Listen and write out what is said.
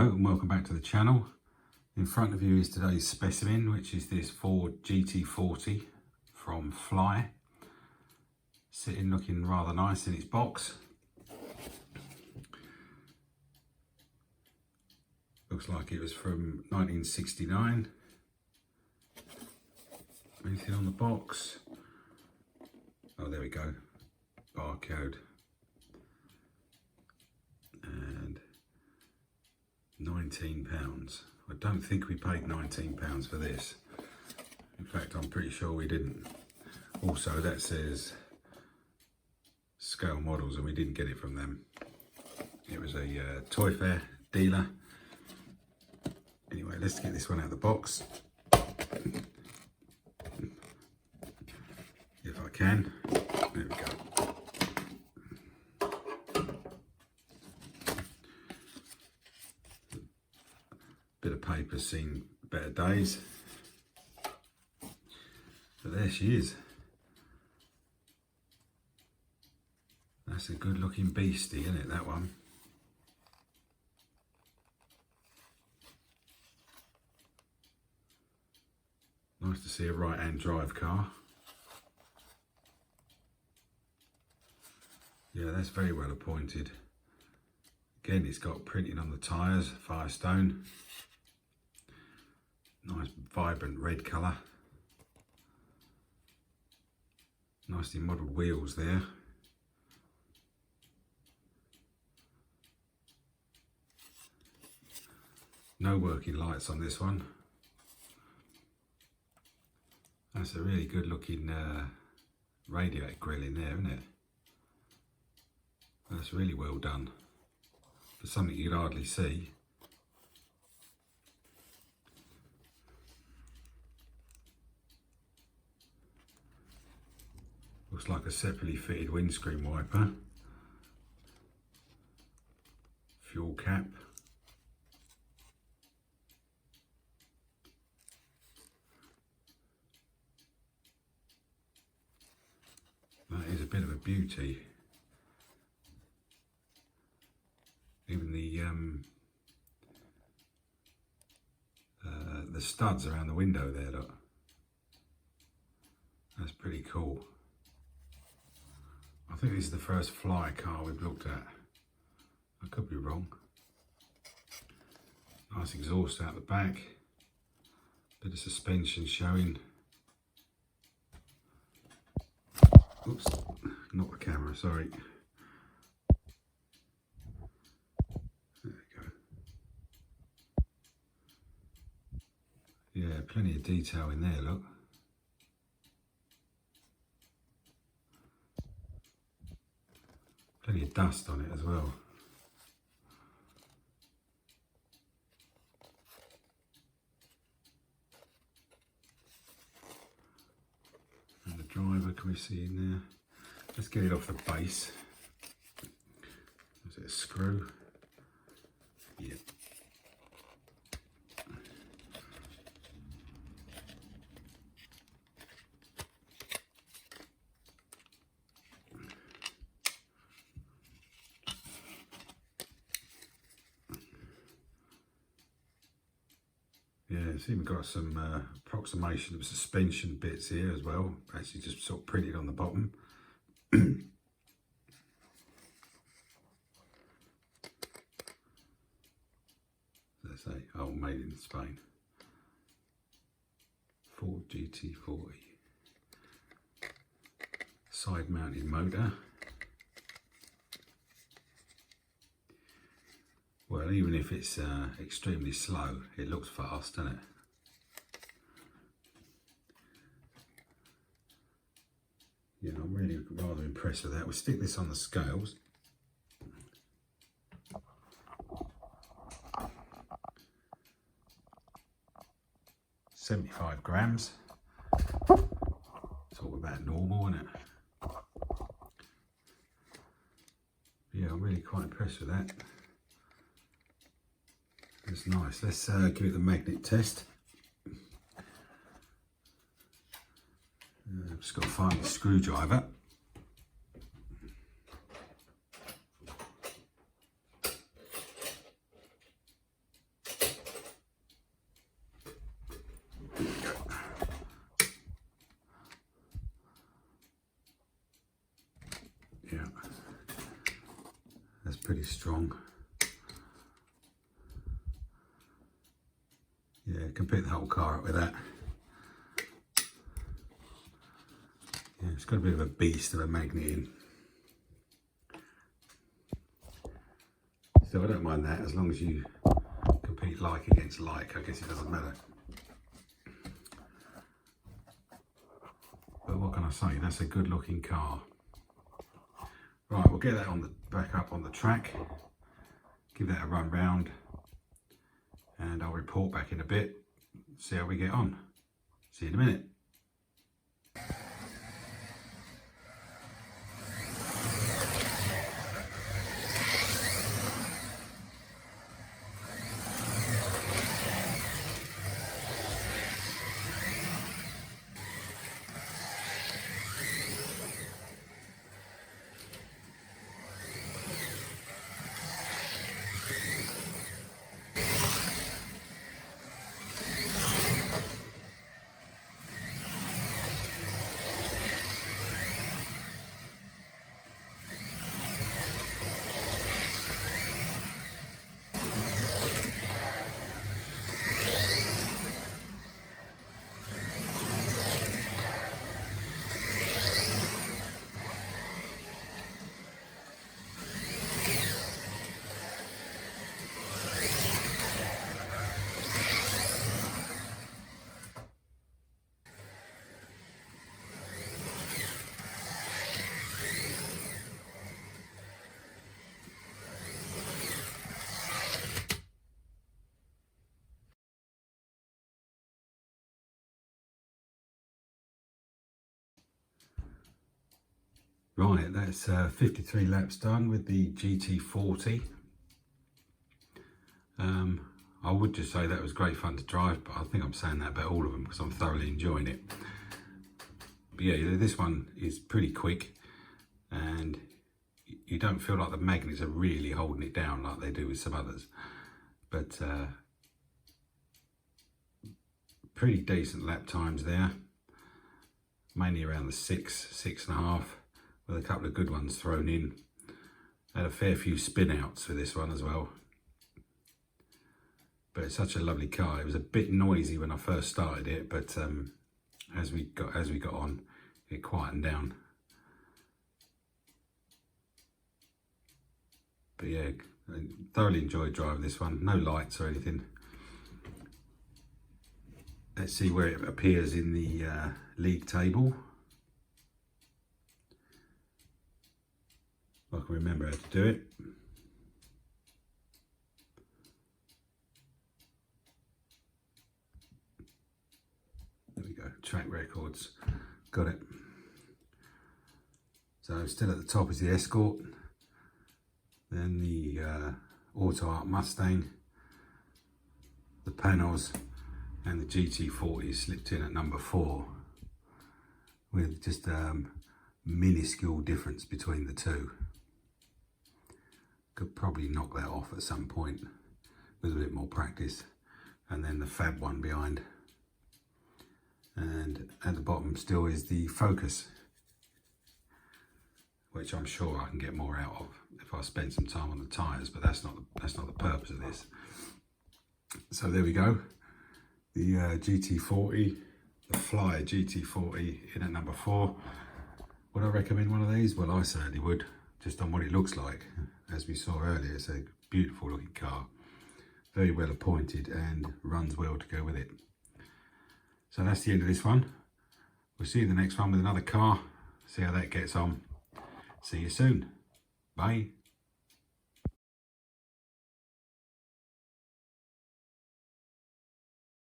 Hello and welcome back to the channel. In front of you is today's specimen, which is this Ford GT40 from Fly. Sitting looking rather nice in its box. Looks like it was from 1969. Anything on the box? Oh, there we go. Barcode. And £19. I don't think we paid £19 for this. In fact, I'm pretty sure we didn't. Also, that says scale models and we didn't get it from them. It was a toy fair dealer. Anyway, let's get this one out of the box. If I can. There we go. Bit of paper's seen better days. But there she is. That's a good looking beastie, isn't it, that one? Nice to see a right-hand drive car. Yeah, that's very well appointed. Again, it's got printing on the tyres, Firestone. Nice vibrant red colour. Nicely modelled wheels there. No working lights on this one. That's a really good looking radiator grille in there, isn't it? That's really well done. For something you'd hardly see. Looks like a separately fitted windscreen wiper. Fuel cap. That is a bit of a beauty. Even the studs around the window there, look. That's pretty cool. I think this is the first Fly car we've looked at. I could be wrong. Nice exhaust out the back. Bit of suspension showing. Oops, not the camera, sorry. There we go. Yeah, plenty of detail in there, look. Plenty of dust on it as well. And the driver, can we see in there? Let's get it off the base. Is it a screw? Yeah. Yeah, see we've got some approximation of suspension bits here as well. Actually just sort of printed on the bottom. Let's say, oh, made in Spain. Ford GT40. Side mounted motor. Well, even if it's extremely slow, it looks fast, doesn't it? Yeah, I'm really rather impressed with that. We'll stick this on the scales. £75 grams. It's all about normal, isn't it? Yeah, I'm really quite impressed with that. That's nice. Let's give it the magnet test. Just got to find the screwdriver. Yeah, that's pretty strong. Yeah, can pick the whole car up with that. Yeah, it's got a bit of a beast of a magnet in. So I don't mind that, as long as you compete like against like, I guess it doesn't matter. But what can I say, that's a good looking car. Right, we'll get that on the back up on the track, give that a run round, and I'll report back in a bit, see how we get on. See you in a minute. Right, that's 53 laps done with the GT40. I would just say that was great fun to drive, but I think I'm saying that about all of them because I'm thoroughly enjoying it. But yeah, this one is pretty quick, and you don't feel like the magnets are really holding it down like they do with some others. But pretty decent lap times there, mainly around the 6.5, with a couple of good ones thrown in. Had a fair few spin outs for this one as well. But it's such a lovely car. It was a bit noisy when I first started it, but as we got on, it quietened down. But yeah, I thoroughly enjoyed driving this one. No lights or anything. Let's see where it appears in the league table. I can remember how to do it. There we go, track records, got it. So still at the top is the Escort, then the Auto Art Mustang, the Panos, and the GT40 slipped in at number 4, with just a minuscule difference between the two. Could probably knock that off at some point with a bit more practice. And then the Fab one behind. And at the bottom still is the Focus, which I'm sure I can get more out of if I spend some time on the tyres, but that's not the purpose of this. So there we go. The GT40, the Flyer GT40 in at number 4. Would I recommend one of these? Well, I certainly would, just on what it looks like. As we saw earlier, it's a beautiful looking car, very well appointed, and runs well to go with it. So that's the end of this one. We'll see you in the next one with another car, see how that gets on. See you soon. Bye.